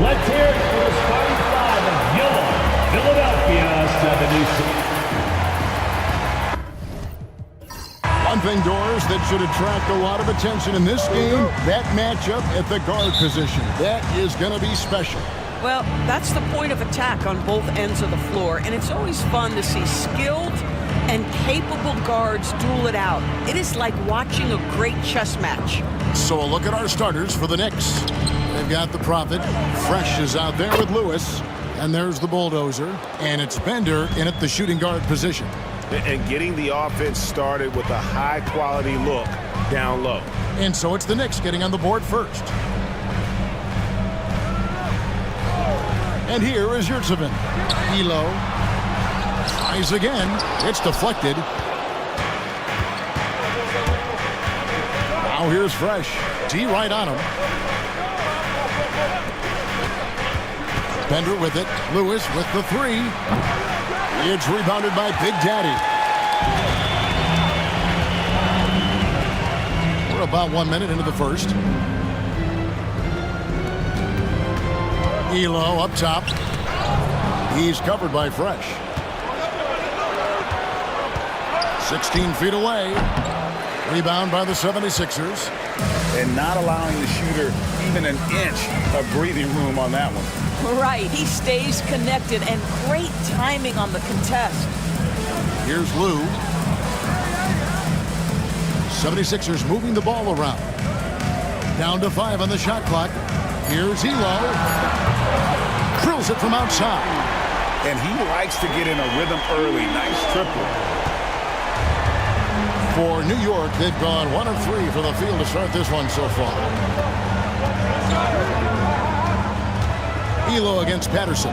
Let's hear it for the starting five of your Philadelphia 76ers. One thing, Doris, that should attract a lot of attention in this game, that matchup at the guard position. That is going to be special. Well, that's the point of attack on both ends of the floor, and it's always fun to see skilled and capable guards duel it out. It is like watching a great chess match. So a look at our starters for the Knicks. They've got the Prophet. Fresh is out there with Lewis. And there's the Bulldozer. And it's Bender in at the shooting guard position. And getting the offense started with a high-quality look down low. And so it's the Knicks getting on the board first. And here is Yurtsevin. Elo tries again. It's deflected. Now here's Fresh. D right on him. Bender with it. Lewis with the three. It's rebounded by Big Daddy. We're about 1 minute into the first. Elo up top. He's covered by Fresh. 16 feet away. Rebound by the 76ers. And not allowing the shooter even an inch of breathing room on that one. Right, he stays connected, and great timing on the contest. Here's Lou. 76ers moving the ball around. Down to 5 on the shot clock. Here's Elo. Drills it from outside. And he likes to get in a rhythm early. Nice triple. For New York, they've gone 1 of 3 from the field to start this one so far. Elo against Patterson.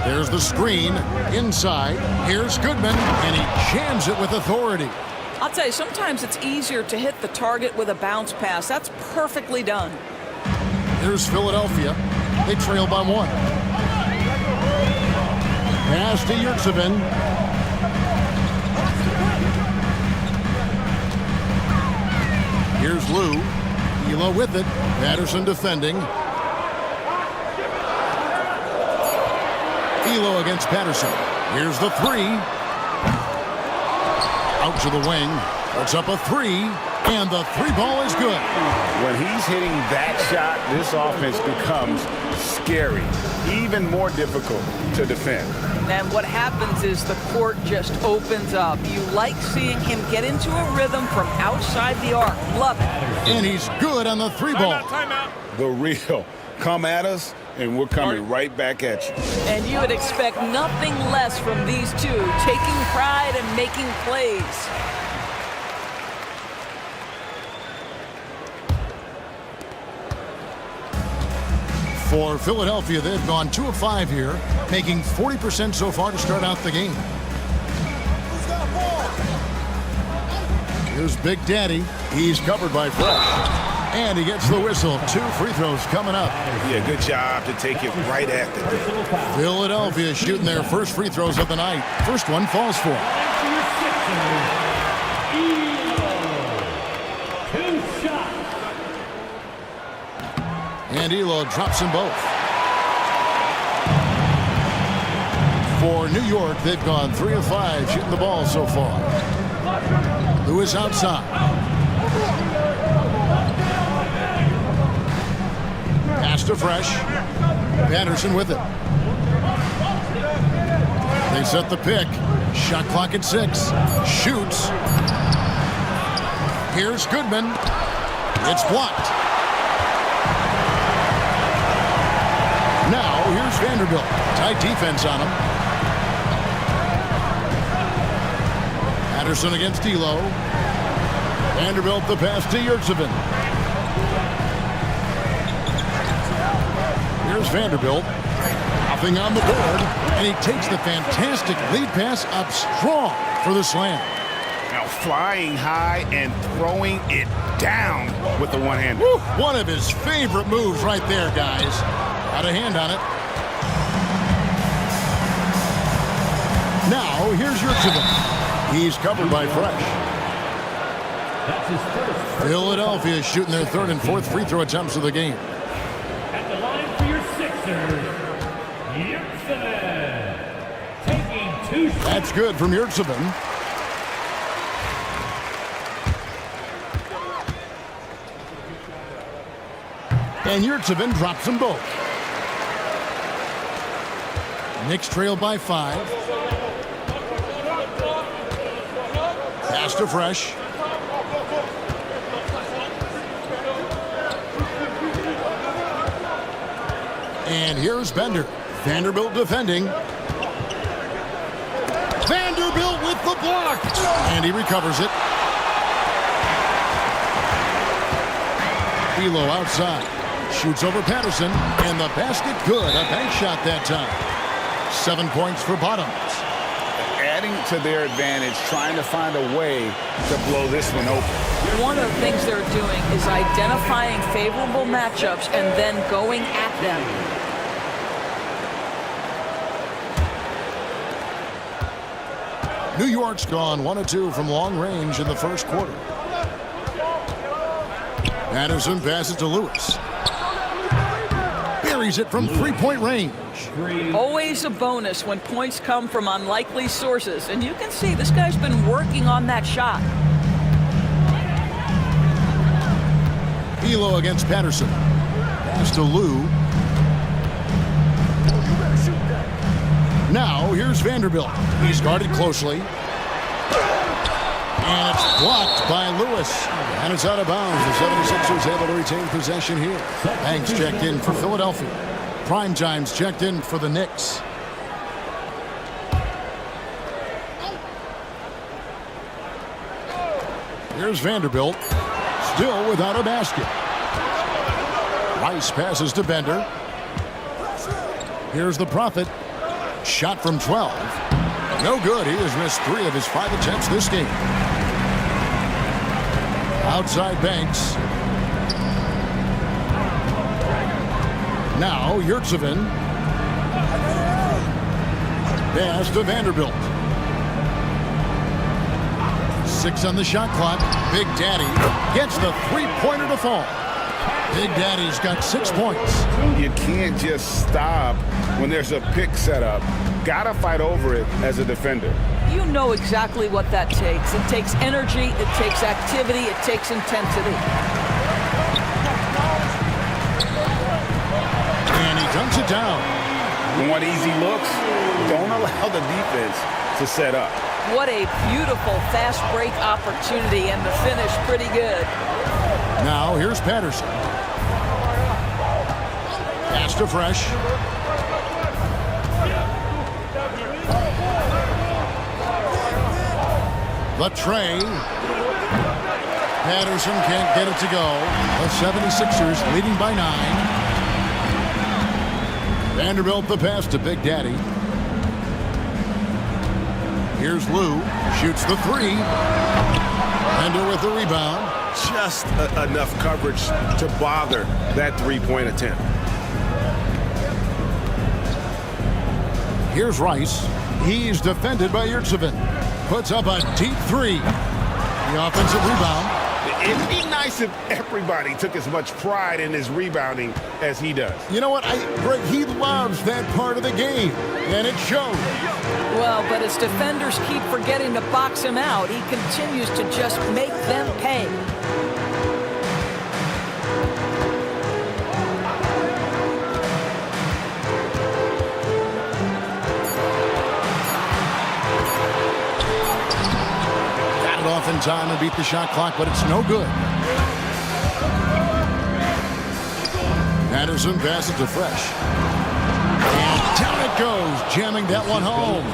There's the screen inside. Here's Goodman, and he jams it with authority. I'll tell you, sometimes it's easier to hit the target with a bounce pass. That's perfectly done. Here's Philadelphia. They trail by 1. Pass to Yurtsevin. Here's Lou. Elo with it. Patterson defending. Elo against Patterson. Here's the three. Out to the wing. Puts up a three. And the three ball is good. When he's hitting that shot, this offense becomes scary. Even more difficult to defend. And what happens is the court just opens up. You like seeing him get into a rhythm from outside the arc. Love it. And he's good on the three ball. Timeout. The real. Come at us, and we're coming right back at you. And you would expect nothing less from these two, taking pride and making plays. For Philadelphia, they've gone 2 of 5 here, making 40% so far to start out the game. Here's Big Daddy. He's covered by Fresh. And he gets the whistle. 2 free throws coming up. Yeah, good job to take it right at the door. Philadelphia shooting their first free throws of the night. First one falls for. And Elo drops them both. For New York, they've gone 3 of 5 shooting the ball so far. Lewis outside. Pass to Fresh. Patterson with it. They set the pick. Shot clock at 6. Shoots. Here's Goodman. It's blocked. Now, here's Vanderbilt. Tight defense on him. Patterson against Elo. Vanderbilt the pass to Yurtsevin. Here's Vanderbilt. Nothing on the board. And he takes the fantastic lead pass up strong for the slam. Now flying high and throwing it down with the one-hander. One of his favorite moves right there, guys. Got a hand on it. Now, here's Yurtsevin. He's covered by Fresh. That's his first. Philadelphia shooting their 3rd and 4th free throw attempts of the game. Sixers, Yurtseven. Taking 2 shots. That's good from Yurtseven. And Yurtseven drops them both. Knicks trail by 5. Pass to Fresh. And here's Bender. Vanderbilt defending. Vanderbilt with the block. And he recovers it. Elo outside. Shoots over Patterson. And the basket good. A bank shot that time. 7 points for Bottoms. Adding to their advantage, trying to find a way to blow this one open. One of the things they're doing is identifying favorable matchups and then going at them. New York's gone 1 of 2 from long range in the first quarter. Patterson passes to Lewis. Buries it from three-point range. Always a bonus when points come from unlikely sources. And you can see this guy's been working on that shot. Elo against Patterson. Pass to Lou. Now, here's Vanderbilt. He's guarded closely. And it's blocked by Lewis. And it's out of bounds. The 76ers able to retain possession here. Banks checked in for Philadelphia. Primetime's checked in for the Knicks. Here's Vanderbilt. Still without a basket. Rice passes to Bender. Here's the Prophet. Shot from 12. No good. He has missed 3 of his 5 attempts this game. Outside Banks. Now Yurtseven. Pass to Vanderbilt. 6 on the shot clock. Big Daddy gets the three-pointer to fall. Big Daddy's got 6 points. You can't just stop when there's a pick set up. Gotta fight over it as a defender. You know exactly what that takes. It takes energy, it takes activity, it takes intensity. And he dunks it down. You want easy looks? Don't allow the defense to set up. What a beautiful fast break opportunity, and the finish pretty good. Now here's Patterson. Pass to Fresh. The tray. Patterson can't get it to go. The 76ers leading by 9. Vanderbilt the pass to Big Daddy. Here's Lou. Shoots the 3. Bender with the rebound. Just enough coverage to bother that three-point attempt. Here's Rice. He's defended by Yurtseven. Puts up a deep 3. The offensive rebound. It'd be nice if everybody took as much pride in his rebounding as he does. You know what? Greg, he loves that part of the game, and it shows. Well, but as defenders keep forgetting to box him out, he continues to just make them pay. Off in time and beat the shot clock, but it's no good. Patterson passes to Fresh. And down it goes, jamming that one home.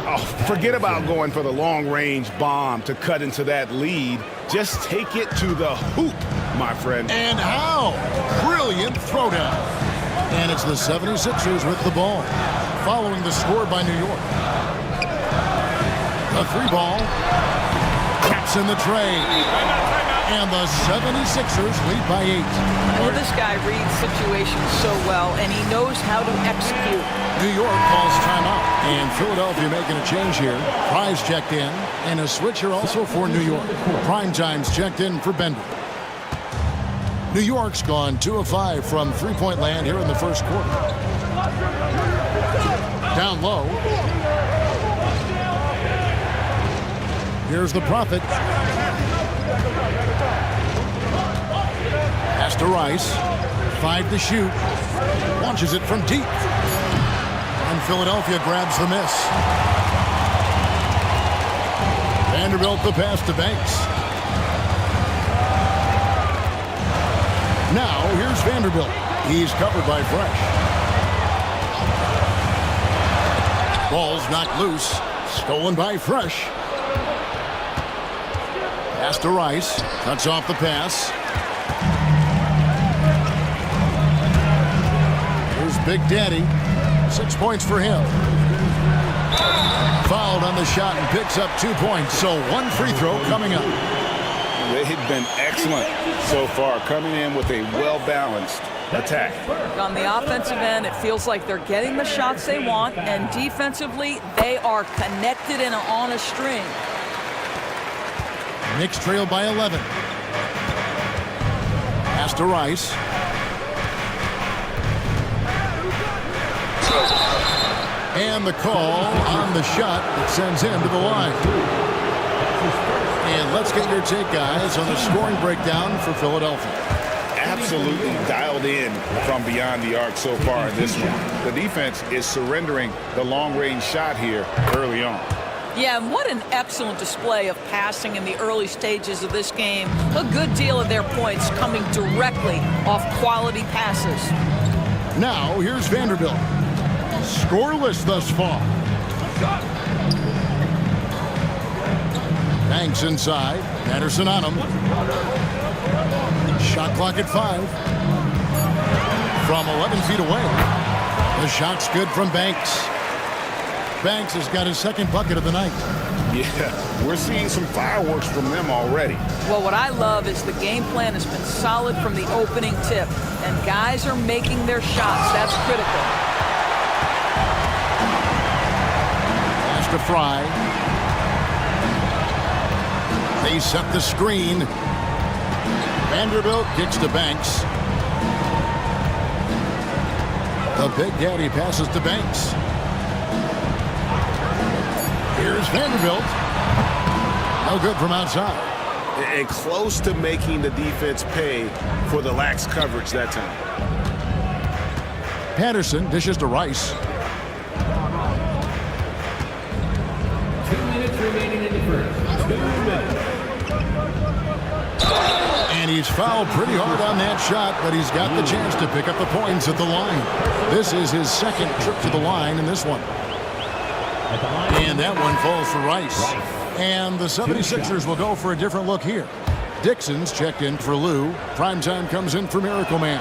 Oh, forget about going for the long-range bomb to cut into that lead. Just take it to the hoop, my friend. And how? Brilliant throwdown. And it's the 76ers with the ball, following the score by New York. The 3 ball. Taps in the tray. And the 76ers lead by 8. Well, this guy reads situations so well, and he knows how to execute. New York calls timeout. And Philadelphia making a change here. Price checked in. And a switch here also for New York. Primetime's checked in for Bender. New York's gone 2 of 5 from three-point land here in the first quarter. Down low. Here's the Prophet. Pass to Rice. 5 to shoot. Launches it from deep. And Philadelphia grabs the miss. Vanderbilt the pass to Banks. Now here's Vanderbilt. He's covered by Fresh. Ball's knocked loose. Stolen by Fresh. Pass to Rice. Cuts off the pass. Here's Big Daddy. 6 points for him. Fouled on the shot and picks up 2 points. So 1 free throw coming up. They've been excellent so far, coming in with a well-balanced attack. On the offensive end, it feels like they're getting the shots they want, and defensively, they are connected and on a string. Knicks trail by 11. Pass to Rice. And the call on the shot that sends him to the line. And let's get your take, guys, on the scoring breakdown for Philadelphia. Absolutely dialed in from beyond the arc so far in this one. The defense is surrendering the long-range shot here early on. Yeah, and what an excellent display of passing in the early stages of this game. A good deal of their points coming directly off quality passes. Now, here's Vanderbilt. Scoreless thus far. Banks inside. Patterson on him. Shot clock at 5. From 11 feet away. The shot's good from Banks. Banks has got his second bucket of the night. Yeah, we're seeing some fireworks from them already. Well, what I love is the game plan has been solid from the opening tip, and guys are making their shots. That's critical. Pass to Fry. They set the screen. Vanderbilt kicks to Banks. The Big Daddy passes to Banks. Here's Vanderbilt. No good from outside. And close to making the defense pay for the lax coverage that time. Patterson dishes to Rice. 2 minutes remaining in the first. 2 minutes. And he's fouled pretty hard on that shot, but he's got the chance to pick up the points at the line. This is his second trip to the line in this one. And that one falls for Rice. And the 76ers will go for a different look here. Dixon's checked in for Lou. Primetime comes in for Miracle Man.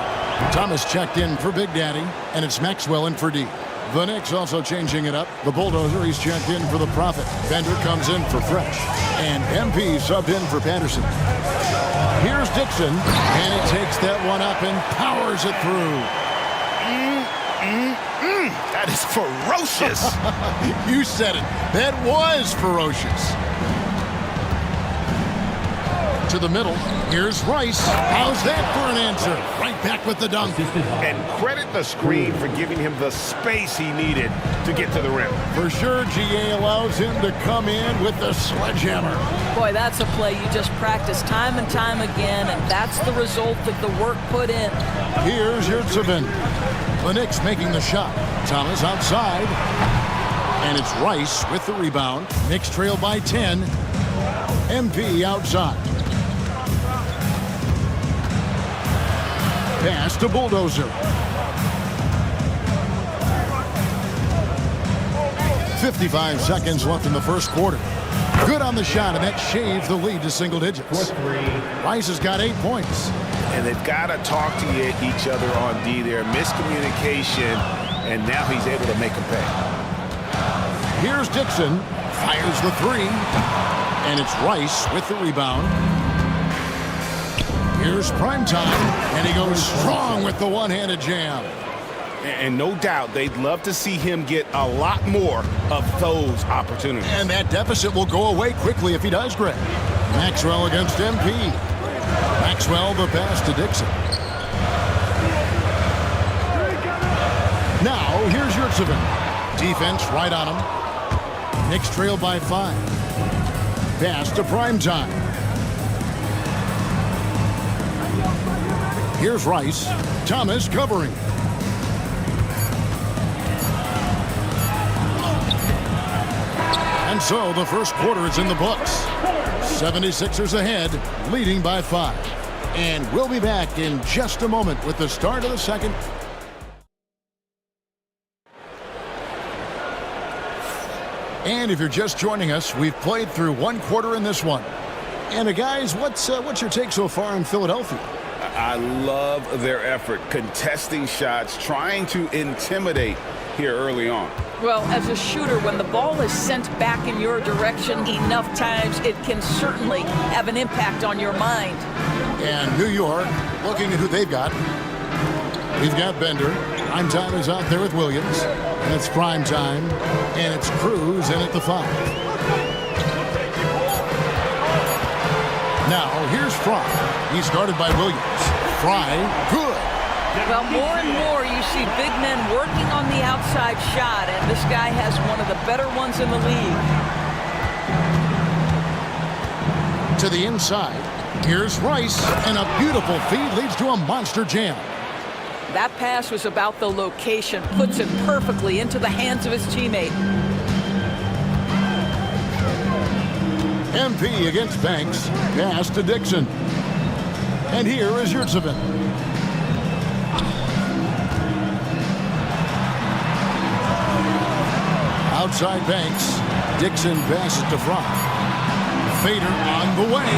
Thomas checked in for Big Daddy. And it's Maxwell in for D. The Knicks also changing it up. The Bulldozer, he's checked in for the Prophet. Bender comes in for Fresh. And MP subbed in for Patterson. Here's Dixon. And he takes that one up and powers it through. That is ferocious. You said it. That was ferocious. To the middle. Here's Rice. How's that for an answer? Right back with the dunk. And credit the screen for giving him the space he needed to get to the rim. For sure, GA allows him to come in with the sledgehammer. Boy, that's a play you just practice time and time again, and that's the result of the work put in. Here's Yurtsevin. The Knicks making the shot. Thomas outside. And it's Rice with the rebound. Knicks trail by 10. MP outside. Pass to Bulldozer. 55 seconds left in the first quarter. Good on the shot, and that shaved the lead to single digits. Rice has got 8 points. And they've got to talk to each other on D there. Miscommunication, and now he's able to make them pay. Here's Dixon. Fires the 3. And it's Rice with the rebound. Here's Primetime. And he goes strong with the one-handed jam. And no doubt they'd love to see him get a lot more of those opportunities. And that deficit will go away quickly if he does, Greg. Maxwell against MP. Maxwell, the pass to Dixon. Now, here's Yurtsevin. Defense right on him. Knicks trail by 5. Pass to Primetime. Here's Rice. Thomas covering. And so the first quarter is in the books. 76ers ahead, leading by 5. And we'll be back in just a moment with the start of the second. And if you're just joining us, we've played through one quarter in this one. And guys, what's your take so far in Philadelphia? I love their effort, contesting shots, trying to intimidate here early on. Well, as a shooter, when the ball is sent back in your direction enough times, it can certainly have an impact on your mind. And New York, looking at who they've got. We've got Bender. Primetime is out there with Williams. And it's Primetime. And it's Cruz in at the 5. Now, here's Fry. He's guarded by Williams. Fry, good. Well, more and more you see big men working on the outside shot, and this guy has one of the better ones in the league. To the inside. Here's Rice, and a beautiful feed leads to a monster jam. That pass was about the location, puts it perfectly into the hands of his teammate. MP against Banks. Pass to Dixon. And here is Yurtsevin. Outside Banks. Dixon passes to Fry. Fader on the way.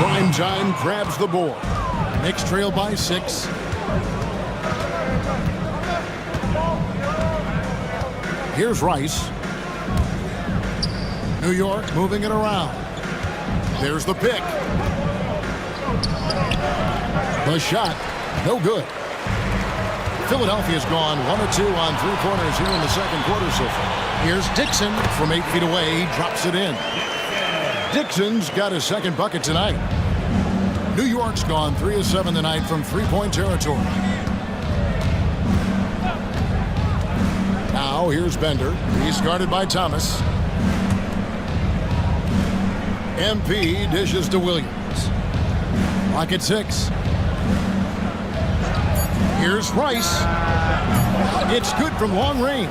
Primetime grabs the board. Knicks trail by 6. Here's Rice. New York moving it around. There's the pick. The shot, no good. Philadelphia's gone 1 of 2 on 3 pointers here in the second quarter so far. Here's Dixon from 8 feet away. He drops it in. Dixon's got his second bucket tonight. New York's gone 3 of 7 tonight from 3-point territory. Now here's Bender. He's guarded by Thomas. MP dishes to Williams. Clock at 6. Here's Rice. It's good from long range.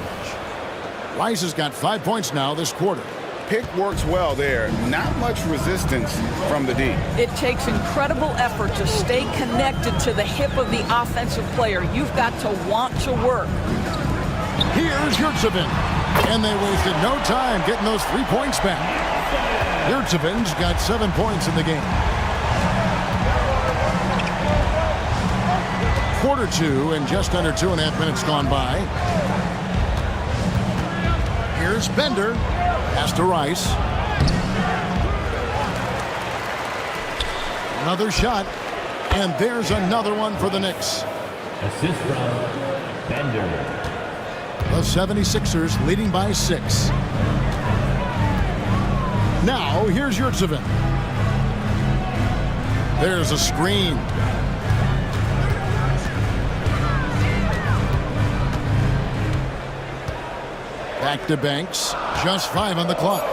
Rice has got 5 points now this quarter. Pick works well there. Not much resistance from the D. It takes incredible effort to stay connected to the hip of the offensive player. You've got to want to work. Here's Yurtsevin. And they wasted no time getting those 3 points back. Yurtsevin's got 7 points in the game. Quarter 2 and just under 2.5 minutes gone by. Here's Bender. Pass to Rice. Another shot. And there's another one for the Knicks. Assist from Bender. The 76ers leading by 6. Now, here's Yurtsevin. There's a screen. Back to Banks. Just 5 on the clock.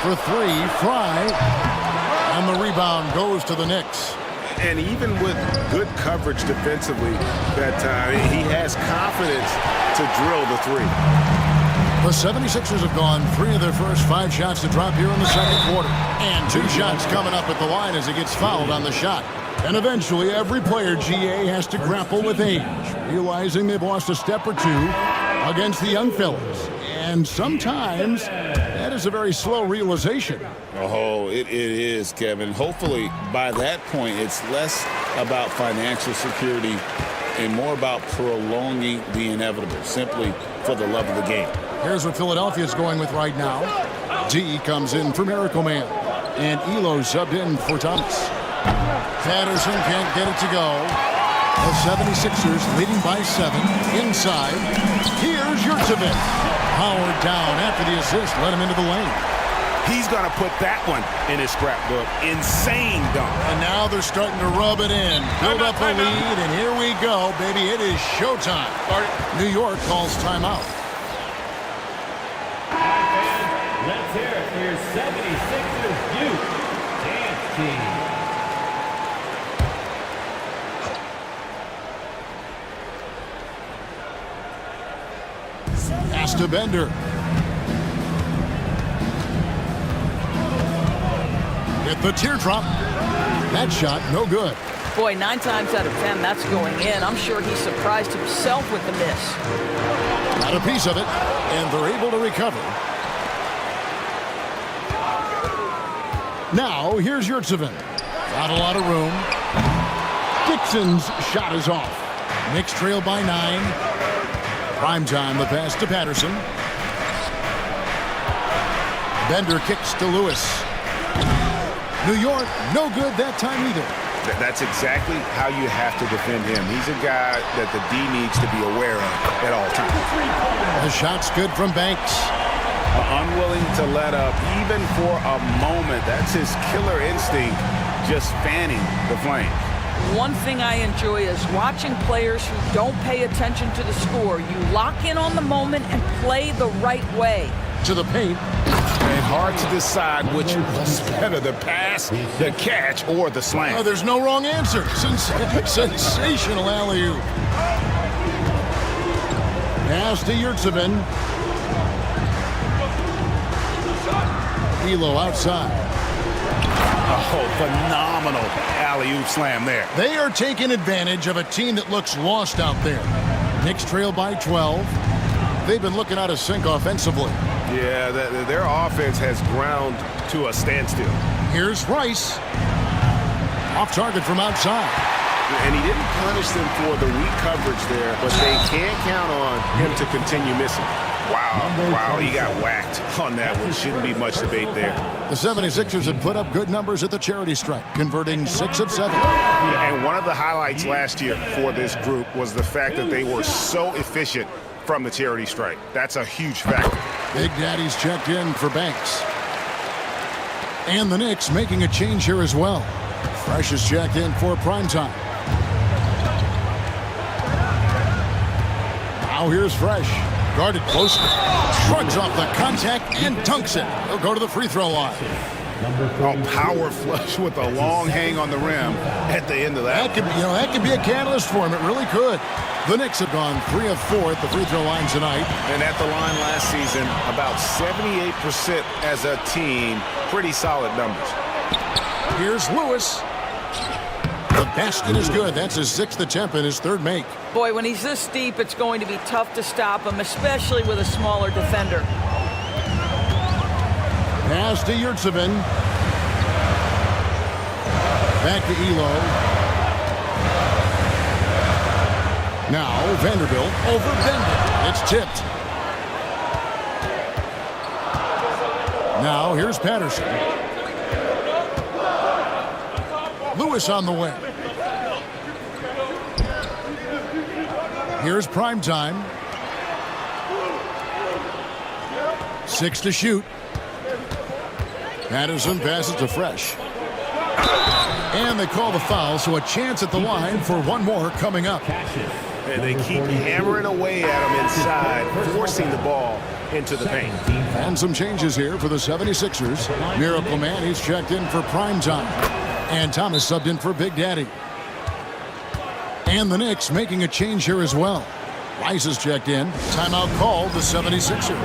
For 3, Fry. And the rebound goes to the Knicks. And even with good coverage defensively that time, he has confidence to drill the 3. The 76ers have gone 3 of their first 5 shots to drop here in the second quarter. And 2 shots coming up at the line as he gets fouled on the shot. And eventually, every player, GA, has to grapple with age, realizing they've lost a step or 2 against the young fellas. And sometimes that is a very slow realization. Oh, it is, Kevin. Hopefully, by that point, it's less about financial security and more about prolonging the inevitable, simply for the love of the game. Here's what Philadelphia's going with right now. D comes in for Miracle Man. And Elo subbed in for Thomas. Patterson can't get it to go. The 76ers leading by 7. Inside. Here's Yurtsevin. Howard down after the assist. Let him into the lane. He's going to put that one in his scrapbook. Insane dunk. And now they're starting to rub it in. Build up a lead, and here we go, baby. It is showtime. New York calls timeout. Let's hear it for your 76ers Duke dance team. Pass to Bender. Hit the teardrop. That shot, no good. Boy, 9 times out of 10, that's going in. I'm sure he surprised himself with the miss. Got a piece of it, and they're able to recover. Now, here's Yurtsevin. Not a lot of room. Dixon's shot is off. Knicks trail by 9. Prime time, the pass to Patterson. Bender kicks to Lewis. New York, no good that time either. That's exactly how you have to defend him. He's a guy that the D needs to be aware of at all times. The shot's good from Banks. Unwilling to let up even for a moment. That's his killer instinct, just fanning the flames. One thing I enjoy is watching players who don't pay attention to the score. You lock in on the moment and play the right way. To the paint. And hard to decide which was better, the pass, the catch, or the slam. Oh, there's no wrong answer. Sensational alley-oop. Pass to Yurtsevin. Elo outside. Oh, phenomenal alley-oop slam there. They are taking advantage of a team that looks lost out there. Knicks trail by 12. They've been looking out of sync offensively. Yeah, their offense has ground to a standstill. Here's Rice. Off target from outside. And he didn't punish them for the weak coverage there, but they can't count on him to continue missing. Wow, he got whacked on that one. Shouldn't be much debate there. The 76ers had put up good numbers at the charity stripe, converting 6 of 7. And one of the highlights last year for this group was the fact that they were so efficient from the charity stripe. That's a huge factor. Big Daddy's checked in for Banks. And the Knicks making a change here as well. Fresh is checked in for primetime. Now here's Fresh. Guarded closely. Shrugs off the contact and dunks it. He'll go to the free throw line. Power flush with a long hang on the rim at the end of that. That could be a catalyst for him. It really could. The Knicks have gone 3 of 4 at the free throw line tonight. And at the line last season, about 78% as a team. Pretty solid numbers. Here's Lewis. The basket is good. That's his 6th attempt and his 3rd make. Boy, when he's this deep, it's going to be tough to stop him, especially with a smaller defender. Pass to Yurtsevin. Back to Elo. Now Vanderbilt over Bender. It's tipped. Now here's Patterson. Lewis on the wing. Here's primetime. 6 to shoot. Patterson passes to Fresh. And they call the foul, so a chance at the line for one more coming up. And they keep hammering away at him inside, forcing the ball into the paint. And some changes here for the 76ers. Miracle Man, he's checked in for primetime. And Thomas subbed in for Big Daddy. And the Knicks making a change here as well. Rice is checked in. Timeout called the 76ers.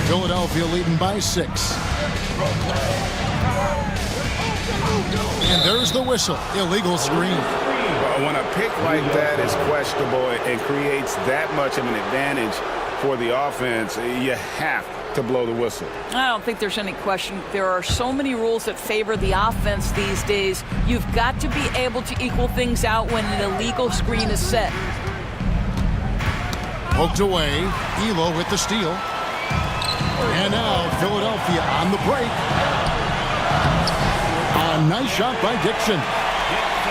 Philadelphia leading by 6. And there's the whistle. Illegal screen. When a pick like that is questionable and creates that much of an advantage for the offense, you have to blow the whistle. I don't think there's any question. There are so many rules that favor the offense these days. You've got to be able to equal things out when an illegal screen is set. Poked away. Elo with the steal. And now Philadelphia on the break. A nice shot by Dixon.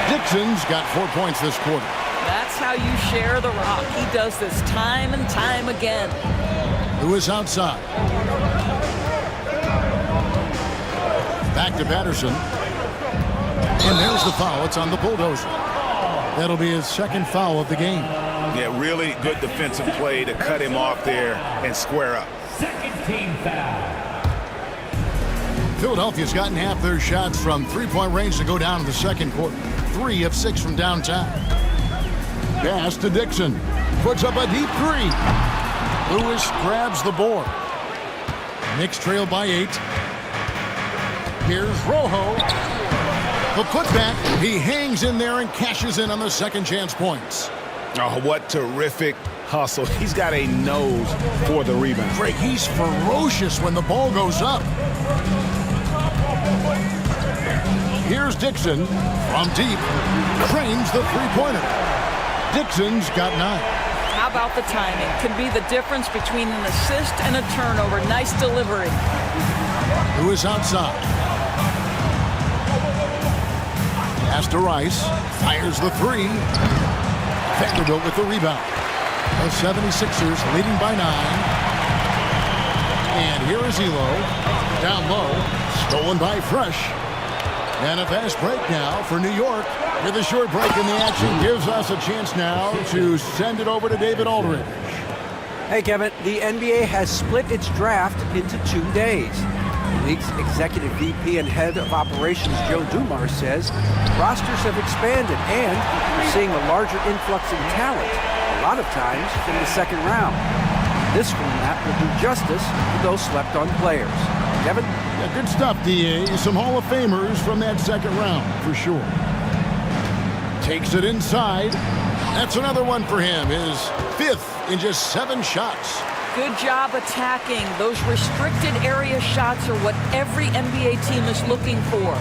Dixon's got 4 points this quarter. That's That's how you share the rock. He does this time and time again. Lewis outside. Back to Patterson. And there's the foul. It's on the bulldozer. That'll be his second foul of the game. Yeah, really good defensive play to cut him off there and square up. Second team foul. Philadelphia's gotten half their shots from three-point range to go down in the second quarter. 3 of 6 from downtown. Pass to Dixon. Puts up a deep three. Lewis grabs the board. Knicks trail by 8. Here's Rojo. The putback. He hangs in there and cashes in on the second chance points. Oh, what terrific hustle. He's got a nose for the rebound. Greg, he's ferocious when the ball goes up. Here's Dixon from deep. Frames the three-pointer. Dixon's got 9. How about the timing? Can be the difference between an assist and a turnover. Nice delivery. Lewis outside. Pass to Rice. Fires the 3. Vanderbilt with the rebound. The 76ers leading by 9. And here is Elo. Down low. Stolen by Fresh. And a fast break now for New York. With a short break in the action, gives us a chance now to send it over to David Aldridge. Hey, Kevin, the NBA has split its draft into 2 days. The league's executive VP and head of operations, Joe Dumars, says rosters have expanded and we're seeing a larger influx in talent, a lot of times in the second round. This format will do justice to those slept-on players. Kevin? Yeah, good stuff, D.A. Some Hall of Famers from that second round, for sure. Takes it inside. That's another one for him. His 5th in just 7 shots. Good job attacking. Those restricted area shots are what every NBA team is looking for.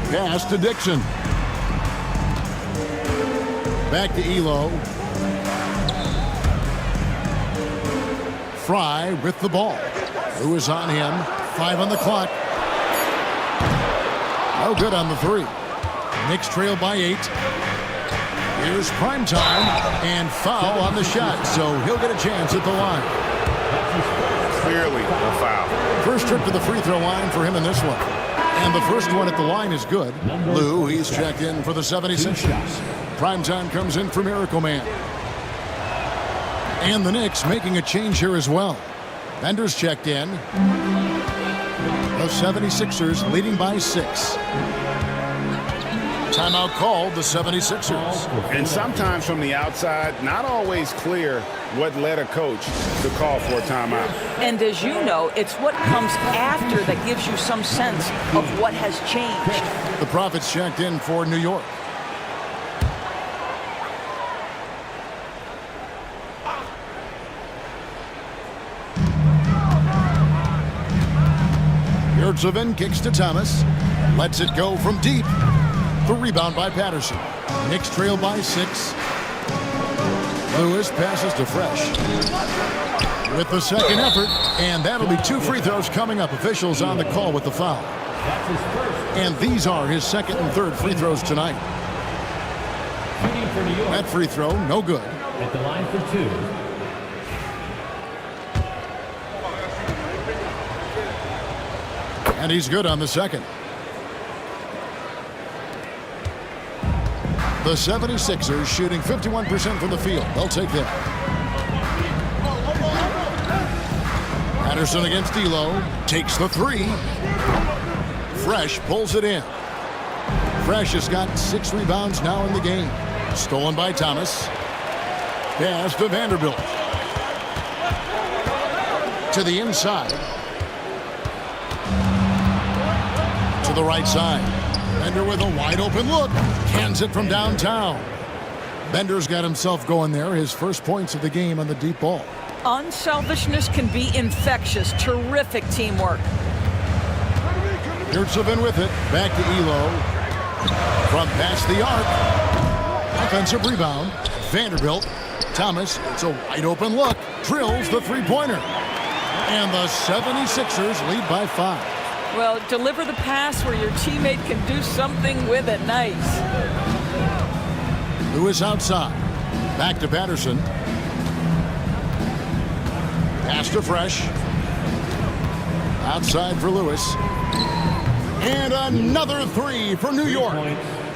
Pass to Dixon. Back to Elo. Fry with the ball. Lewis on him. 5 on the clock. No good on the 3. Knicks trail by 8. Here's prime time and foul on the shot, so he'll get a chance at the line. Clearly a foul. First trip to the free throw line for him in this one. And the first one at the line is good. Lou, he's checked in for the 76ers. Primetime comes in for Miracle Man. And the Knicks making a change here as well. Bender's checked in. The 76ers leading by 6. Timeout called, the 76ers. And sometimes from the outside, not always clear what led a coach to call for a timeout. And as you know, it's what comes after that gives you some sense of what has changed. The Prophets checked in for New York. Yurtseven kicks to Thomas. Lets it go from deep. The rebound by Patterson. Knicks trail by 6. Lewis passes to Fresh. With the second effort, and that'll be 2 free throws coming up. Officials on the call with the foul. That's his first. And these are his second and third free throws tonight. Shooting for New York. That free throw, no good. At the line for 2. And he's good on the second. The 76ers shooting 51% from the field. They'll take that. Patterson against Elo. Takes the 3. Fresh pulls it in. Fresh has got 6 rebounds now in the game. Stolen by Thomas. Pass to Vanderbilt. To the inside. To the right side. Bender with a wide open look. Cans it from downtown. Bender's got himself going there. His first points of the game on the deep ball. Unselfishness can be infectious. Terrific teamwork. Yurtseven with it. Back to Elo. From past the arc. Offensive rebound. Vanderbilt. Thomas. It's a wide open look. Drills the three-pointer. And the 76ers lead by 5. Well, deliver the pass where your teammate can do something with it. Nice. Lewis outside. Back to Patterson. Pass to Fresh. Outside for Lewis. And another three for New York.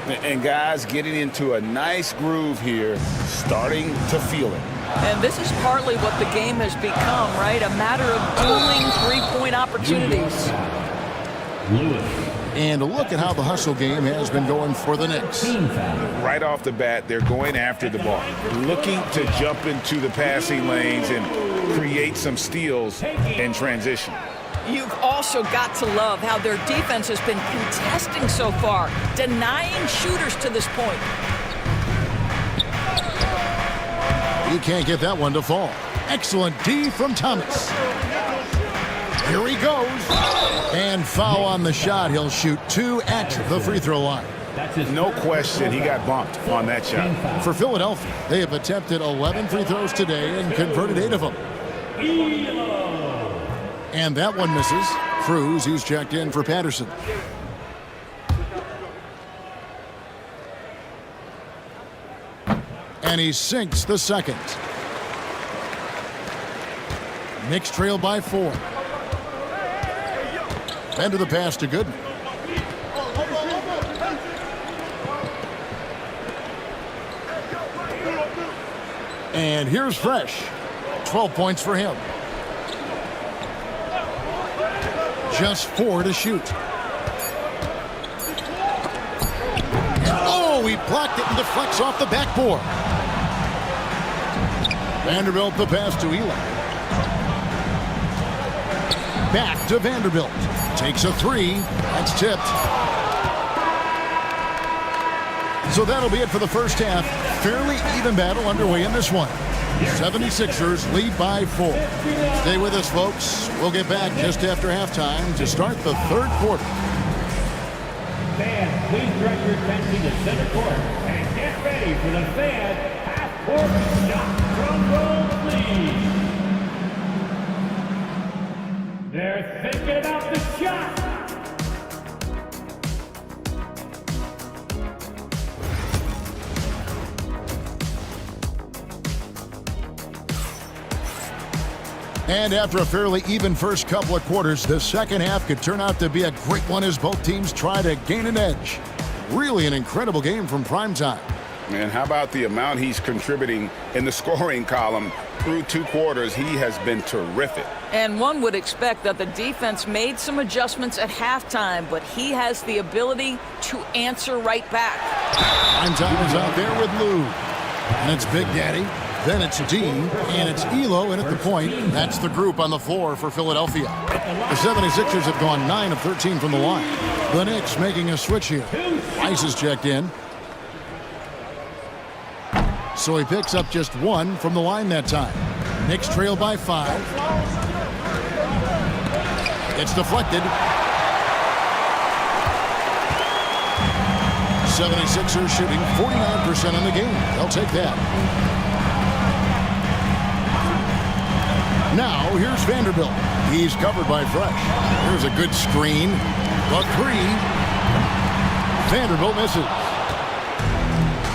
And guys getting into a nice groove here, starting to feel it. And this is partly what the game has become, right? A matter of dueling three-point opportunities. And look at how the hustle game has been going for the Knicks. Right off the bat, they're going after the ball, looking to jump into the passing lanes and create some steals in transition. You've also got to love how their defense has been contesting so far, denying shooters to this point. He can't get that one to fall. Excellent D from Thomas. Here he goes. And foul on the shot. He'll shoot 2 at the free throw line. No question, he got bumped on that shot. For Philadelphia, they have attempted 11 free throws today and converted 8 of them. And that one misses. Cruz, he's checked in for Patterson. And he sinks the second. Knicks trail by 4. End of the pass to Gooden. And here's Fresh. 12 points for him. Just 4 to shoot. Oh, he blocked it and deflects off the backboard. Vanderbilt the pass to Eli. Back to Vanderbilt. Takes a 3. That's tipped. So that'll be it for the first half. Fairly even battle underway in this one. 76ers lead by 4. Stay with us, folks. We'll get back just after halftime to start the third quarter. Fans, please direct your attention to center court and get ready for the fan half-court shot. Drum roll, please. They're thinking about the shot. And after a fairly even first couple of quarters, the second half could turn out to be a great one as both teams try to gain an edge. Really an incredible game from primetime. And how about the amount he's contributing in the scoring column? Through 2 quarters, he has been terrific. And one would expect that the defense made some adjustments at halftime, but he has the ability to answer right back. Primetime is out there with Lou. And it's Big Daddy. Then it's D, and it's Elo in at the point. That's the group on the floor for Philadelphia. The 76ers have gone 9 of 13 from the line. The Knicks making a switch here. Rice is checked in. So he picks up just 1 from the line that time. Knicks trail by 5. It's deflected. 76ers shooting 49% in the game. They'll take that. Now, here's Vanderbilt. He's covered by Fresh. Here's a good screen. The 3. Vanderbilt misses.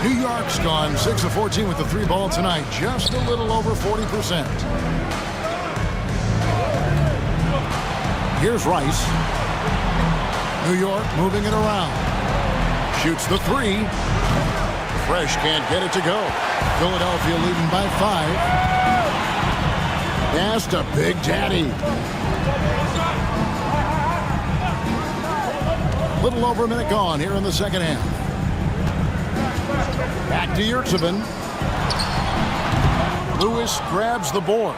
New York's gone 6 of 14 with the 3 ball tonight. Just a little over 40%. Here's Rice. New York moving it around. Shoots the 3. Fresh can't get it to go. Philadelphia leading by 5. Pass to Big Daddy. Little over a minute gone here in the second half. Back to Yurtsevin. Lewis grabs the board.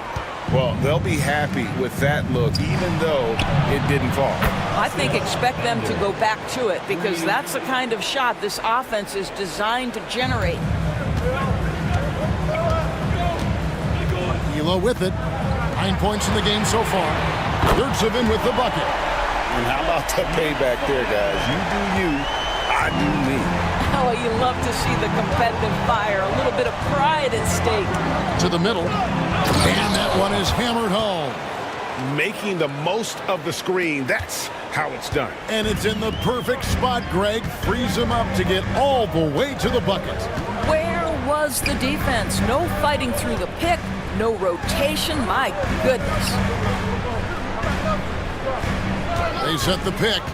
Well, they'll be happy with that look, even though it didn't fall. I think expect them to go back to it because that's the kind of shot this offense is designed to generate. Elo with it. 9 points in the game so far. Yurtsevin with the bucket. And how about the payback there, guys? You do you, I do me. Oh, you love to see the competitive fire. A little bit of pride at stake. To the middle. And that one is hammered home. Making the most of the screen. That's how it's done. And it's in the perfect spot, Greg. Frees him up to get all the way to the bucket. Where was the defense. No fighting through the pick, no rotation. My goodness. They set the pick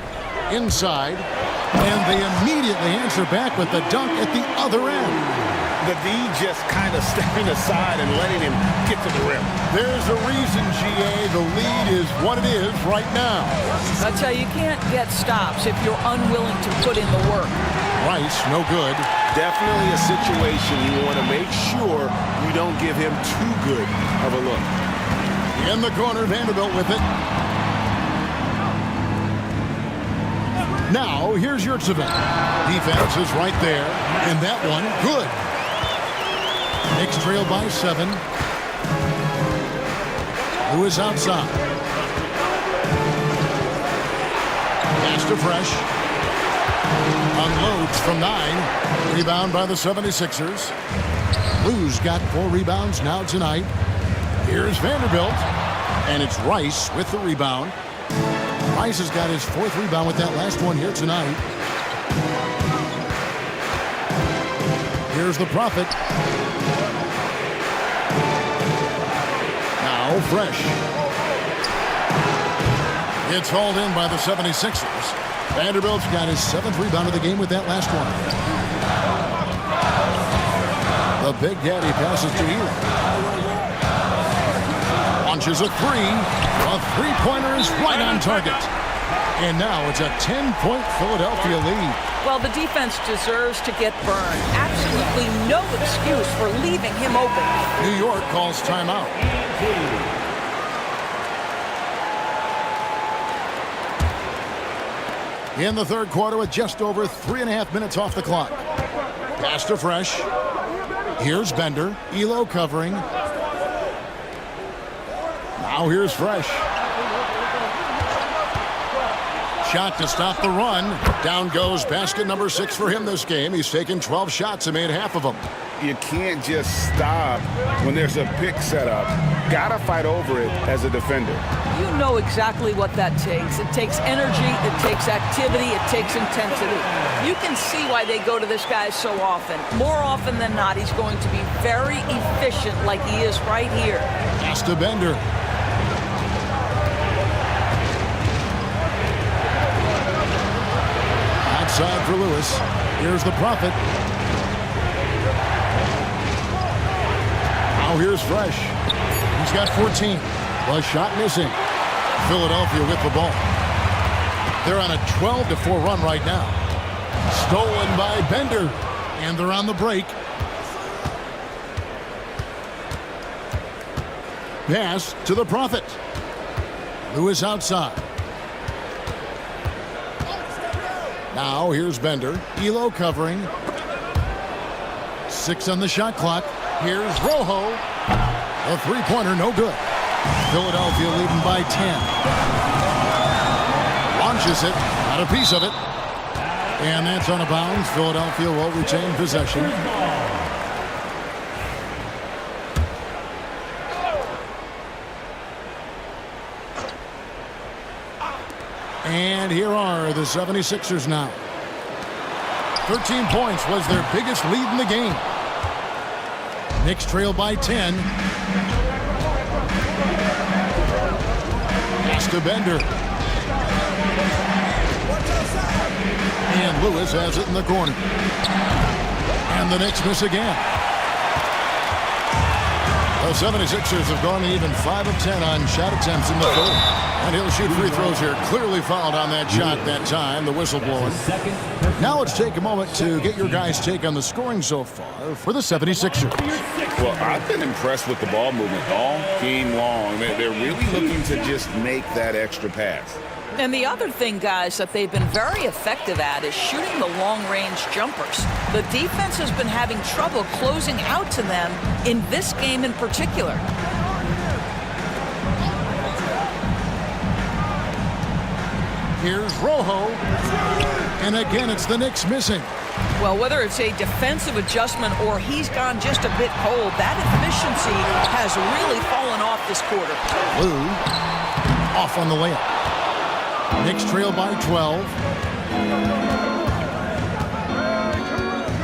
inside, and they immediately answer back with the dunk at the other end. The D just kind of stepping aside and letting him get to the rim. There's a reason, GA, the lead is what it is right now. I tell you, you can't get stops if you're unwilling to put in the work. Rice, no good. Definitely a situation you want to make sure you don't give him too good of a look. In the corner, Vanderbilt with it. Now, here's Yurtseven. Defense is right there, and that one, good. Knicks trail by 7. Lewis outside. Pass to Fresh. Unloads from 9. Rebound by the 76ers. Lou's got 4 rebounds now tonight. Here's Vanderbilt. And it's Rice with the rebound. Rice has got his 4th rebound with that last one here tonight. Here's the Prophet. Now Fresh. It's hauled in by the 76ers. Vanderbilt's got his 7th rebound of the game with that last one. The Big Daddy passes to Ely. Launches a 3. A three-pointer is right on target. And now it's a 10-point Philadelphia lead. Well, the defense deserves to get burned. Absolutely no excuse for leaving him open. New York calls timeout. In the third quarter with just over 3.5 minutes off the clock. Pass to Fresh. Here's Bender. Elo covering. Now here's Fresh. Shot to stop the run. Down goes basket number 6 for him this game. He's taken 12 shots and made half of them. You can't just stop when there's a pick set up. Gotta fight over it as a defender. You know exactly what that takes. It takes energy, it takes activity, it takes intensity. You can see why they go to this guy so often. More often than not, he's going to be very efficient like he is right here. Pass to Bender. Outside for Lewis. Here's the Prophet. Now here's Fresh. He's got 14. The shot missing. Philadelphia with the ball. They're on a 12-4 run right now. Stolen by Bender. And they're on the break. Pass to the Prophet. Lewis outside. Now here's Bender. Elo covering. 6 on the shot clock. Here's Rojo. A three-pointer, no good. Philadelphia leading by 10. Launches it. Got a piece of it. And that's on a bounds. Philadelphia will retain possession. And here are the 76ers now. 13 points was their biggest lead in the game. Knicks trail by 10. Pass to Bender. And Lewis has it in the corner. And the Knicks miss again. The 76ers have gone even 5 of 10 on shot attempts in the third. And he'll shoot free throws here. Clearly fouled on that shot that time. The whistle blowing. Now let's take a moment to get your guys' take on the scoring so far for the 76ers. Well, I've been impressed with the ball movement all game long. They're really looking to just make that extra pass. And the other thing, guys, that they've been very effective at is shooting the long-range jumpers. The defense has been having trouble closing out to them in this game in particular. Here's Rojo. And again, it's the Knicks missing. Well, whether it's a defensive adjustment or he's gone just a bit cold, that efficiency has really fallen off this quarter. Lou off on the layup. Knicks trail by 12.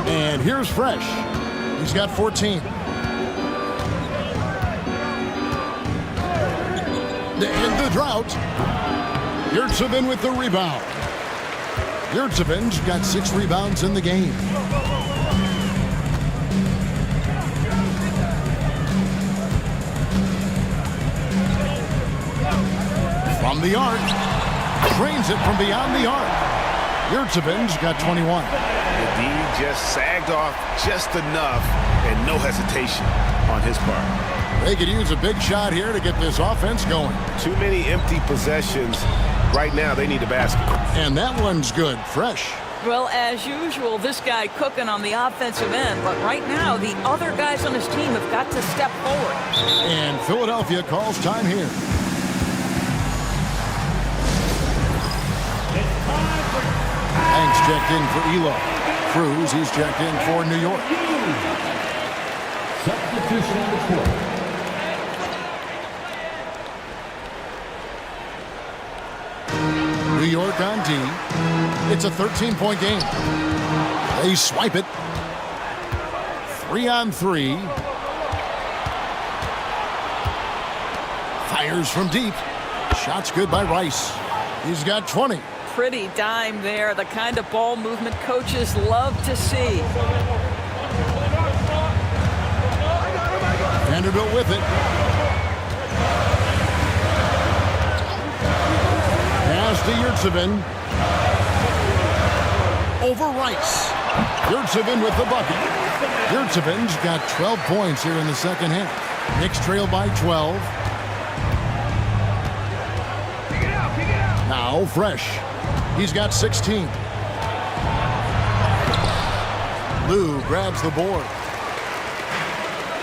And here's Fresh. He's got 14. To end the drought, Yurtsevin with the rebound. Yurtsevin's got 6 rebounds in the game. From the arc, trains it from beyond the arc. Yurtsevin's got 21. The D just sagged off just enough and no hesitation on his part. They could use a big shot here to get this offense going. Too many empty possessions. Right now, they need a basket. And that one's good, fresh. Well, as usual, this guy cooking on the offensive end, but right now the other guys on his team have got to step forward. And Philadelphia calls time here. Hanks checked in for Elo. Cruz, he's checked in for New York. Substitution on the court. New York on D. It's a 13-point game. They swipe it. 3-on-3. Fires from deep. Shot's good by Rice. He's got 20. Pretty dime there, the kind of ball movement coaches love to see. Vanderbilt with it. Pass to Yurtsevin. Over Rice. Yurtsevin with the bucket. Yurtsevin's got 12 points here in the second half. Knicks trail by 12. Now fresh. He's got 16. Lou grabs the board.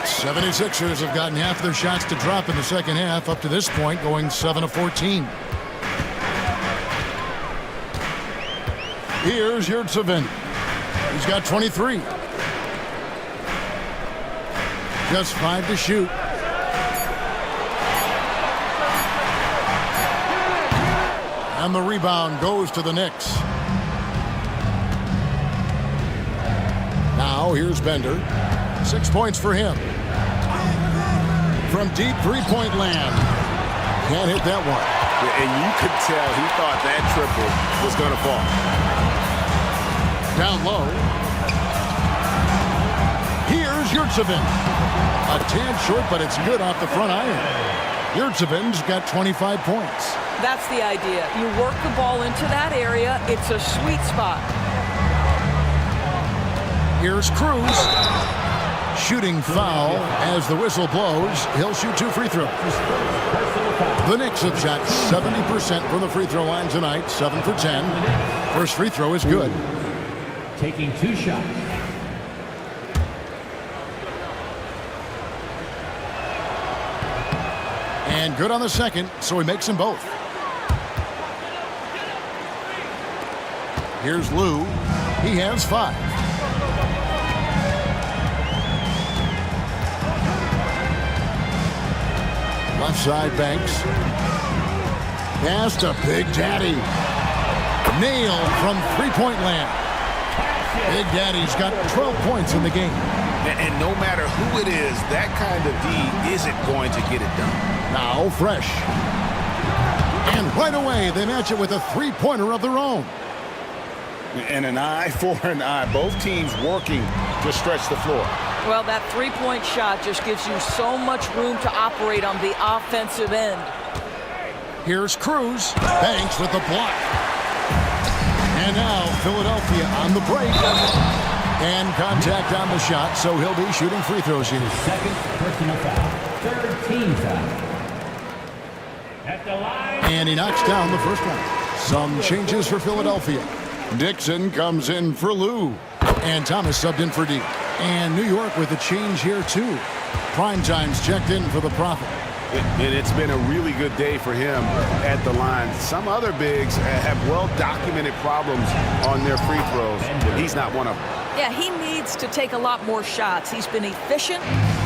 76ers have gotten half their shots to drop in the second half, up to this point going 7 of 14. Here's Yurtsevin. He's got 23. Just 5 to shoot. And the rebound goes to the Knicks. Now here's Bender. 6 points for him. From deep three-point land. Can't hit that one. And you could tell he thought that triple was going to fall. Down low. Here's Yurtsevin. A tad short, but it's good off the front iron. Yurtsevin's got 25 points. That's the idea. You work the ball into that area. It's a sweet spot. Here's Cruz. Shooting foul as the whistle blows. He'll shoot 2 free throws. The Knicks have shot 70% from the free throw line tonight. 7 for 10. First free throw is good. Taking 2 shots. And good on the second, so he makes them both. Here's Lou. He has 5. Left side, Banks. Pass to Big Daddy. Nailed from three-point land. Big Daddy's got 12 points in the game. And no matter who it is, that kind of D isn't going to get it done. Now fresh. And right away, they match it with a three-pointer of their own. And an eye for an eye. Both teams working to stretch the floor. Well, that three-point shot just gives you so much room to operate on the offensive end. Here's Cruz. Banks with the block. And now Philadelphia on the break. And contact on the shot, so he'll be shooting free throws here. Second personal foul. Third team foul. At the line. And he knocks down the first one. Some changes for Philadelphia. Dixon comes in for Lou. And Thomas subbed in for D. And New York with a change here, too. Primetime's checked in for the Prophet. And it's been a really good day for him at the line. Some other bigs have well-documented problems on their free throws, but he's not one of them. Yeah, he needs to take a lot more shots. He's been efficient,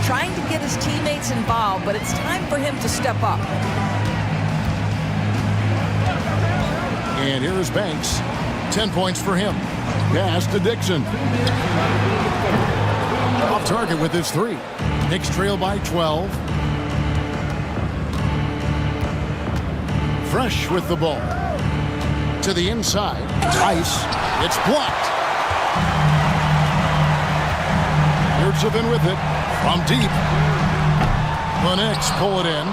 trying to get his teammates involved, but it's time for him to step up. And here's Banks. 10 points for him. Pass to Dixon. Off target with his 3. Knicks trail by 12. Fresh with the ball. To the inside. Rice. It's blocked. Yurtsevin with it. From deep. The Knicks pull it in.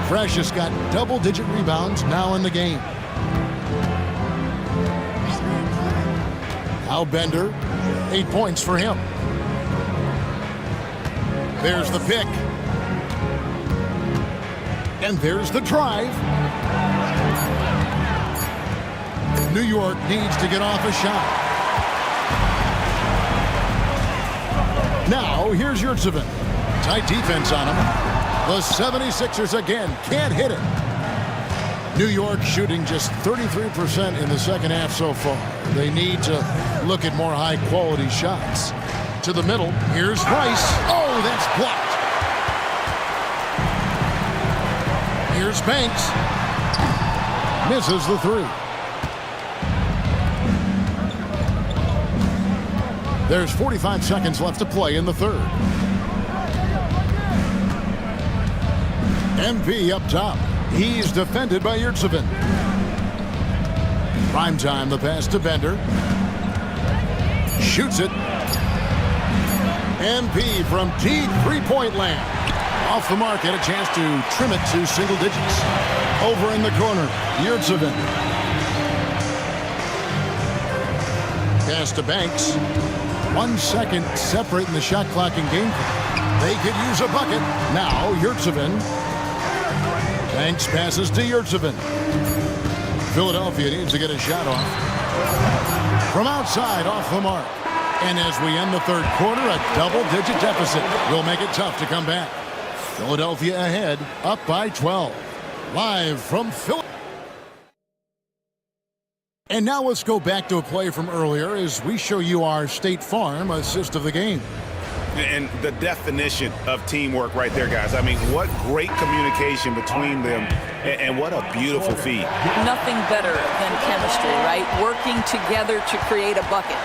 Fresh has got double-digit rebounds now in the game. Now Bender. 8 points for him. There's the pick. And there's the drive. New York needs to get off a shot. Now, here's Yurtsevin. Tight defense on him. The 76ers again can't hit it. New York shooting just 33% in the second half so far. They need to look at more high-quality shots. To the middle, here's Rice. Oh, that's blocked. Here's Banks. Misses the 3. There's 45 seconds left to play in the third. MP up top. He's defended by Yurtsevin. Prime time, the pass to Bender. Shoots it. MP from deep three-point land. Off the mark, had a chance to trim it to single digits. Over in the corner, Yurtsevin. Pass to Banks. 1 second separating the shot clock and game clock. They could use a bucket. Now, Yurtsevin. Banks passes to Yurtsevin. Philadelphia needs to get a shot off. From outside, off the mark. And as we end the third quarter, a double-digit deficit will make it tough to come back. Philadelphia ahead, up by 12. Live from Philadelphia. And now let's go back to a play from earlier as we show you our State Farm assist of the game. And the definition of teamwork right there, guys. I mean, what great communication between them, and what a beautiful feed. Nothing better than chemistry, right? Working together to create a bucket.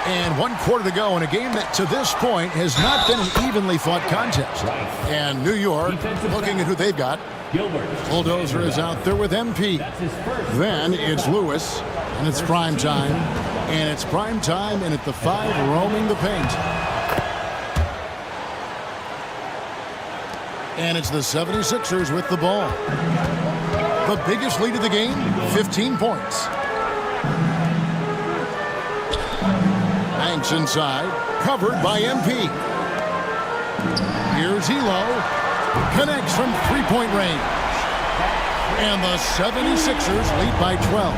And 1 quarter to go in a game that to this point has not been an evenly fought contest. And New York, looking at who they've got. Bulldozer is out there with MP. Then it's Lewis, and it's prime time. And it's prime time, and at the 5, roaming the paint. And it's the 76ers with the ball. The biggest lead of the game, 15 points. Banks inside, covered by MP. Here's Elo. Connects from three-point range. And the 76ers lead by 12.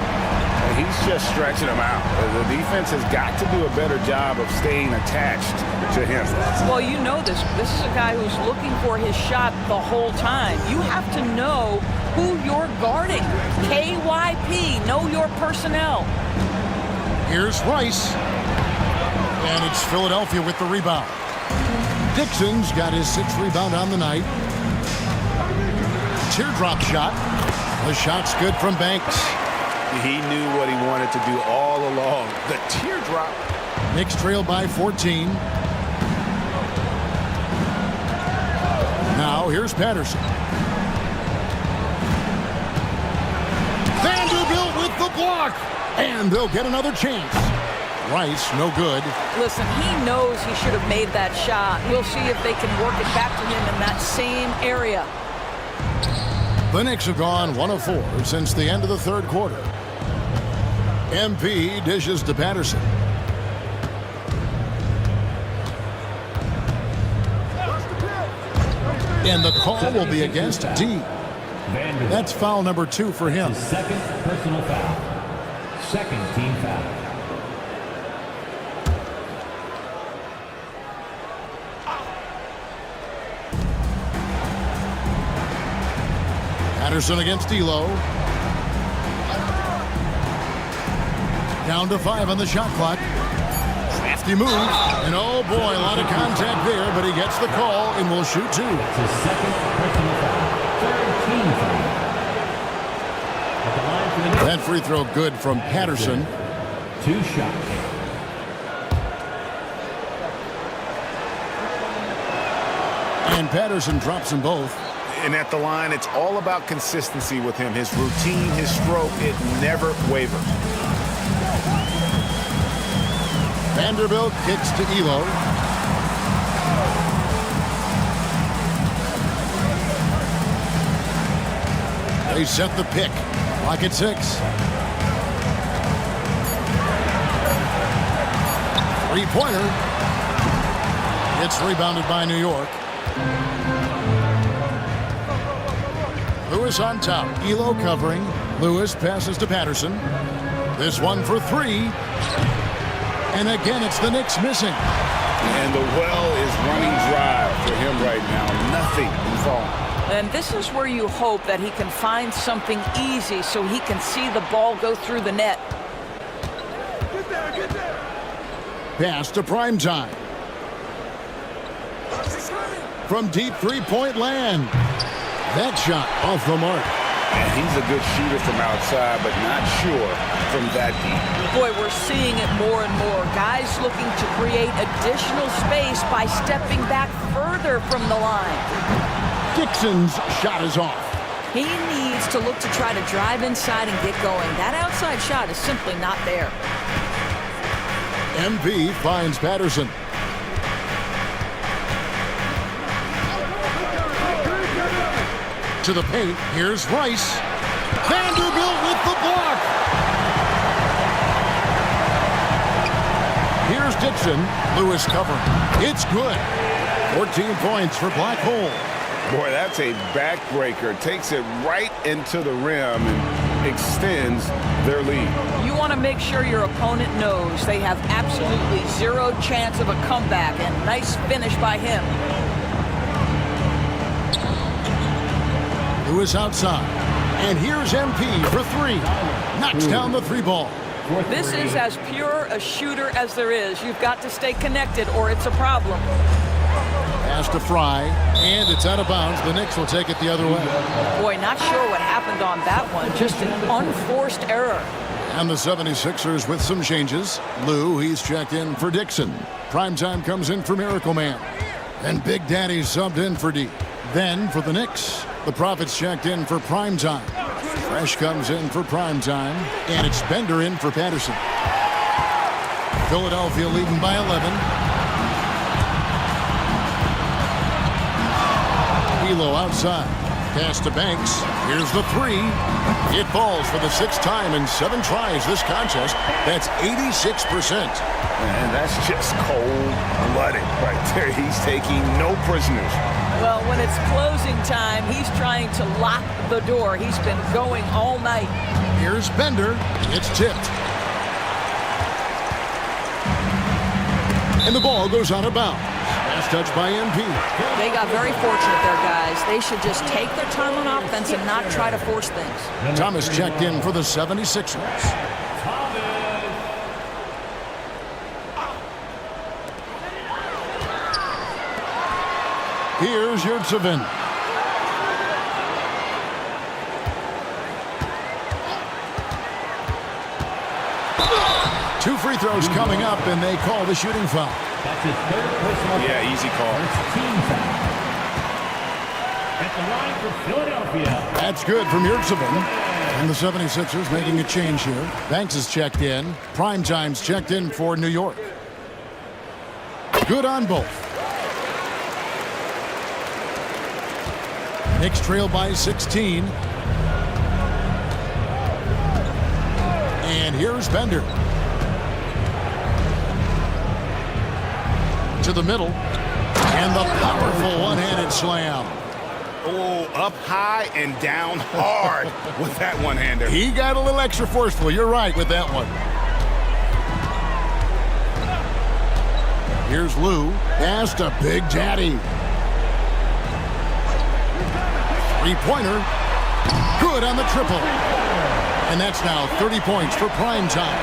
He's just stretching them out. The defense has got to do a better job of staying attached to him. Well, you know this. This is a guy who's looking for his shot the whole time. You have to know who you're guarding. KYP, know your personnel. Here's Rice. And it's Philadelphia with the rebound. Dixon's got his 6th rebound on the night. Teardrop shot. The shot's good from Banks. He knew what he wanted to do all along. The teardrop. Knicks trail by 14. Now here's Patterson. Vanderbilt with the block. And they'll get another chance. Rice, no good. Listen, he knows he should have made that shot. We'll see if they can work it back to him in that same area. The Knicks have gone 1 of 4 since the end of the third quarter. MP dishes to Patterson. And the call will be against D. That's foul number 2 for him. His 2nd personal foul. 2nd team foul. Patterson against Elo. Down to 5 on the shot clock. Crafty move. And oh boy, a lot of contact there, but he gets the call and will shoot 2. That's his 2nd personal foul. 3rd team foul. At the line for the That free throw good from Patterson. 2 shots. And Patterson drops them both. And at the line, it's all about consistency with him. His routine, his stroke, it never wavers. Vanderbilt kicks to Elo. They set the pick. Clock at 6. Three-pointer. It's rebounded by New York. Lewis on top. Elo covering. Lewis passes to Patterson. This one for 3. And again, it's the Knicks missing. And the well is running dry for him right now. Nothing involved. And this is where you hope that he can find something easy so he can see the ball go through the net. Pass to Primetime. From deep three-point land. That shot off the mark. And he's a good shooter from outside, but not sure from that deep. Boy, we're seeing it more and more. Guys looking to create additional space by stepping back further from the line. Dixon's shot is off. He needs to look to try to drive inside and get going. That outside shot is simply not there. MP finds Patterson. To the paint, here's Rice. Vanderbilt with the block. Here's Dixon. Lewis covering. It's good. 14 points for Black Hole. Boy, that's a backbreaker. Takes it right into the rim and extends their lead. You want to make sure your opponent knows they have absolutely zero chance of a comeback, and nice finish by him. Lewis outside. And here's MP for 3. Knocks down the 3 ball. This is as pure a shooter as there is. You've got to stay connected or it's a problem. Pass to Fry, and it's out of bounds. The Knicks will take it the other way. Boy, not sure what happened on that one. Just an unforced error. And the 76ers with some changes. Lou, he's checked in for Dixon. Primetime comes in for Miracle Man. And Big Daddy subbed in for D. Then for the Knicks, the Prophets checked in for Primetime. Fresh comes in for Primetime, and it's Bender in for Patterson. Philadelphia leading by 11. Elo outside. Pass to Banks. Here's the 3. It falls for the 6th time in 7 tries this contest. That's 86%. And that's just cold-blooded right there. He's taking no prisoners. Well, when it's closing time, he's trying to lock the door. He's been going all night. Here's Bender. It's tipped. And the ball goes out of bounds. Last touch by MP. They got very fortunate there, guys. They should just take their time on offense and not try to force things. Thomas checked in for the 76ers. Here's Yurtsevin. Two free throws coming up, and they call the shooting foul. That's his 3rd personal. Yeah, easy call. First team foul. At the line for Philadelphia. That's good from Yurtsevin. And the 76ers making a change here. Banks is checked in. Primetime's checked in for New York. Good on both. Knicks trail by 16. And here's Bender. To the middle. And the powerful one-handed slam. Oh, up high and down hard with that one-hander. He got a little extra forceful. You're right with that one. Here's Lou. Pass to Big Daddy. Three-pointer. Good on the triple. And that's now 30 points for Primetime.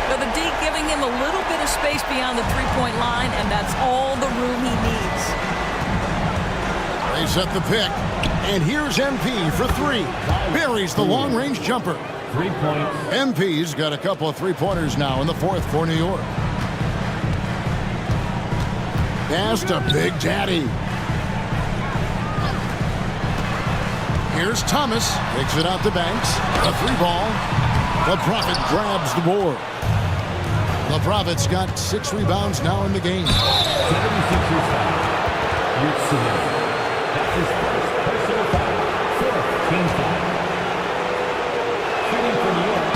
So the D giving him a little bit of space beyond the three-point line, and that's all the room he needs. They set the pick. And here's MP for 3. Buries the long-range jumper. 3 points. MP's got a couple of three-pointers now in the 4th for New York. Pass to Big Daddy. Here's Thomas. Takes it out to Banks. A 3-ball. The Prophet grabs the board. The Prophet's got 6 rebounds now in the game. 76ers foul. That's his first personal foul. 4th team foul. Shooting for New York.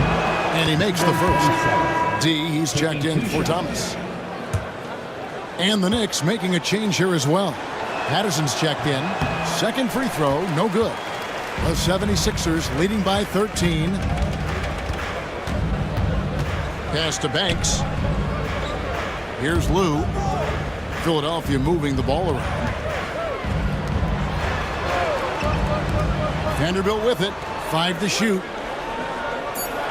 And he makes the first. D, he's checked in for Thomas. And the Knicks making a change here as well. Patterson's checked in. Second free throw, no good. The 76ers leading by 13. Pass to Banks. Here's Lou. Philadelphia moving the ball around. Vanderbilt with it. 5 to shoot.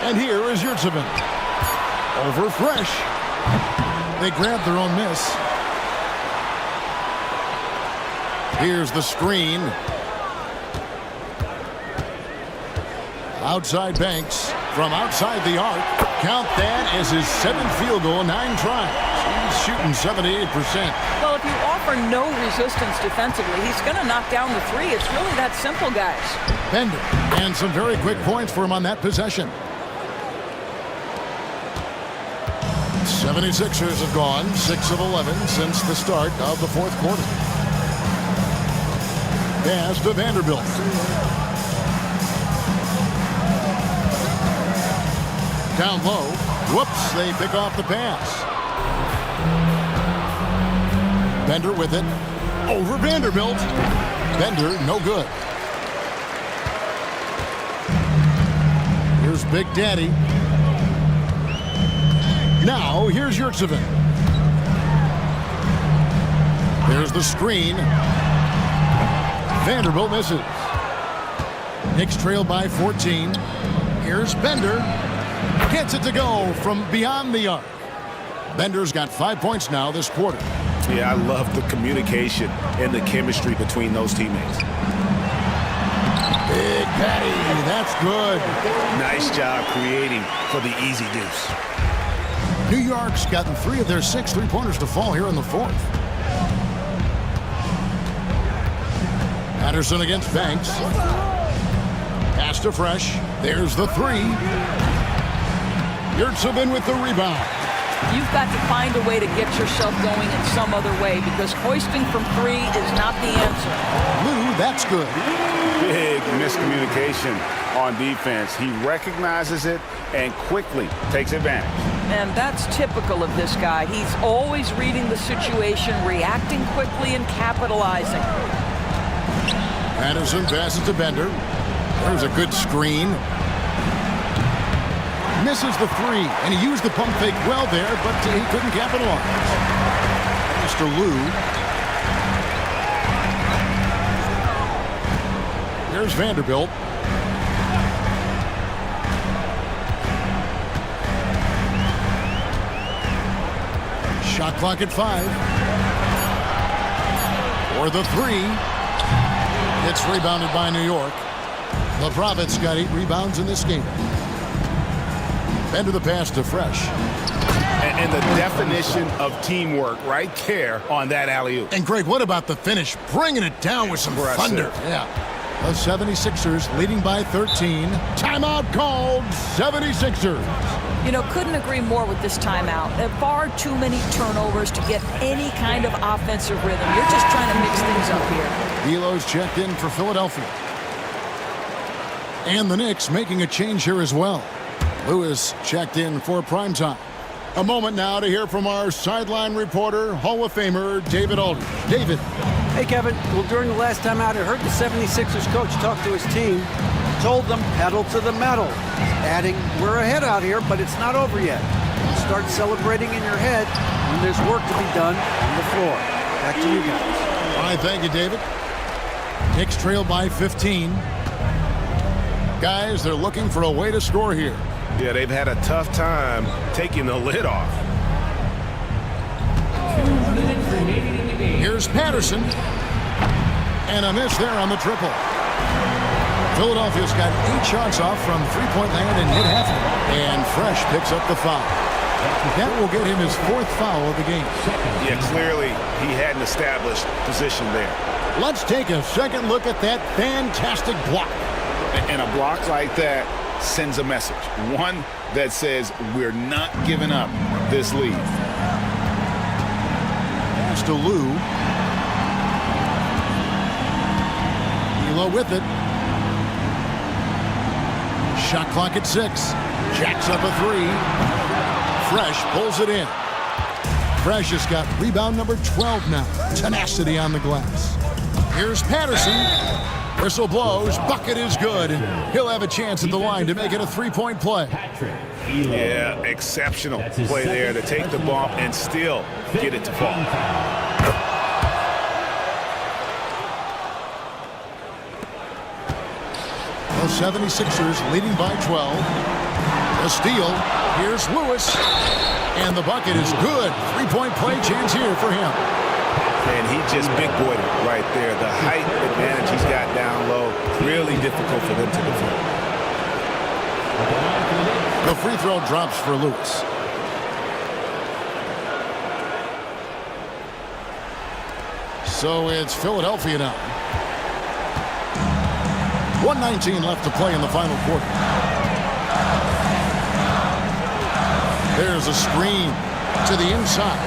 And here is Yurtsevin. Over Fresh. They grab their own miss. Here's the screen. Outside Banks from outside the arc. Count that as his 7th field goal, 9 tries. He's shooting 78%. Well, if you offer no resistance defensively, he's going to knock down the 3. It's really that simple, guys. Bender. And some very quick points for him on that possession. 76ers have gone 6 of 11 since the start of the 4th quarter. Pass to Vanderbilt. Down low. Whoops, they pick off the pass. Bender with it. Over Vanderbilt. Bender, no good. Here's Big Daddy. Now, here's Yurtsevin. There's the screen. Vanderbilt misses. Knicks trail by 14. Here's Bender. Gets it to go from beyond the arc. Bender's got 5 points now this quarter. Yeah, I love the communication and the chemistry between those teammates. Big Daddy, that's good. Nice job creating for the easy deuce. New York's gotten 3 of their 6 3-pointers to fall here in the 4th. Patterson against Banks. Pass to Fresh. There's the 3. Yurtsevin with the rebound. You've got to find a way to get yourself going in some other way because hoisting from 3 is not the answer. Lou, that's good. Big miscommunication on defense. He recognizes it and quickly takes advantage. And that's typical of this guy. He's always reading the situation, reacting quickly, and capitalizing. Patterson passes to Bender. There's a good screen. Misses the 3, and he used the pump fake well there, but he couldn't capitalize. Mr. Lou. Here's Vanderbilt. Shot clock at 5. For the 3. It's rebounded by New York. The Prophet's got 8 rebounds in this game. Bender the pass to Fresh. And the definition of teamwork right there on that alley-oop. And Greg, what about the finish? Bringing it down with some thunder. Yeah. The 76ers leading by 13. Timeout called. 76ers. You know, couldn't agree more with this timeout. There are far too many turnovers to get any kind of offensive rhythm. You're just trying to mix things up here. D'Lo's checked in for Philadelphia. And the Knicks making a change here as well. Lewis checked in for primetime. A moment now to hear from our sideline reporter, Hall of Famer David Aldridge. David. Hey, Kevin. Well, during the last time out, I heard the 76ers coach talk to his team. Told them pedal to the metal. Adding, we're ahead out here, but it's not over yet. Start celebrating in your head when there's work to be done on the floor. Back to you guys. All right, thank you, David. Knicks trail by 15. Guys, they're looking for a way to score here. Yeah, they've had a tough time taking the lid off. 2 minutes remaining in the game. Here's Patterson. And a miss there on the triple. Philadelphia's got 8 shots off from three-point land and hit half of them. And Fresh picks up the foul. That will get him his 4th foul of the game. Yeah, clearly he hadn't established position there. Let's take a second look at that fantastic block. And a block like that sends a message. One that says we're not giving up this lead. Pass to Lou. Elo with it. Shot clock at 6. Jacks up a 3. Fresh pulls it in. Fresh has got rebound number 12 now. Tenacity on the glass. Here's Patterson. Whistle blows. Bucket is good. He'll have a chance at the line to make it a three-point play. Yeah, exceptional play there to take the bump and still get it to fall. The 76ers leading by 12. A steal. Here's Lewis. And the bucket is good. Three-point play chance here for him. And he just big-boyed it right there. The height advantage he's got down low, really difficult for them to defend. The free throw drops for Lewis. So it's Philadelphia now. 1:19 left to play in the final quarter. There's a screen to the inside.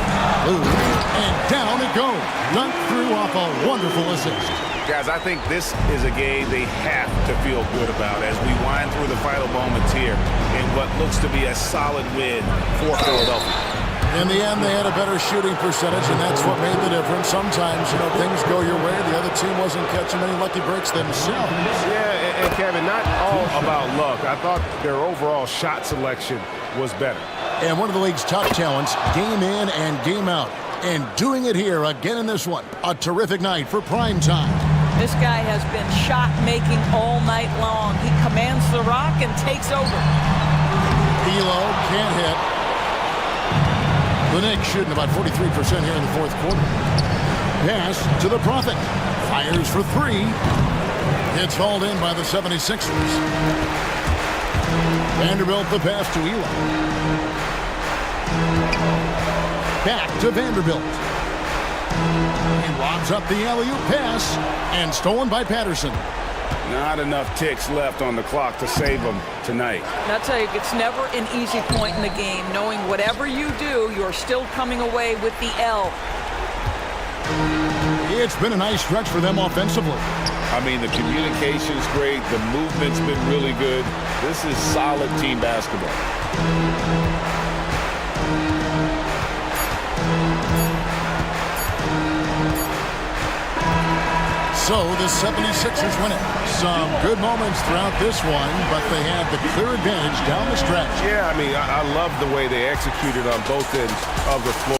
Lou, and down it goes. Dunked through off a wonderful assist. Guys, I think this is a game they have to feel good about as we wind through the final moments here in what looks to be a solid win for Philadelphia. In the end, they had a better shooting percentage, and that's what made the difference. Sometimes, things go your way. The other team wasn't catching many lucky breaks themselves. Yeah, and Kevin, not all about luck. I thought their overall shot selection was better. And one of the league's top talents, game in and game out. And doing it here again in this one. A terrific night for prime time. This guy has been shot-making all night long. He commands the rock and takes over. Elo can't hit. The Knicks shooting about 43% here in the fourth quarter. Pass to the Prophet. Fires for 3. It's hauled in by the 76ers. Vanderbilt the pass to Elo. Back to Vanderbilt. He lobs up the alley-oop pass and stolen by Patterson. Not enough ticks left on the clock to save them tonight. And I'll tell you, it's never an easy point in the game, knowing whatever you do, you're still coming away with the L. It's been a nice stretch for them offensively. I mean, the communication's great. The movement's been really good. This is solid team basketball. So the 76ers win it. Some good moments throughout this one, but they had the clear advantage down the stretch. Yeah, I mean, I love the way they executed on both ends of the floor.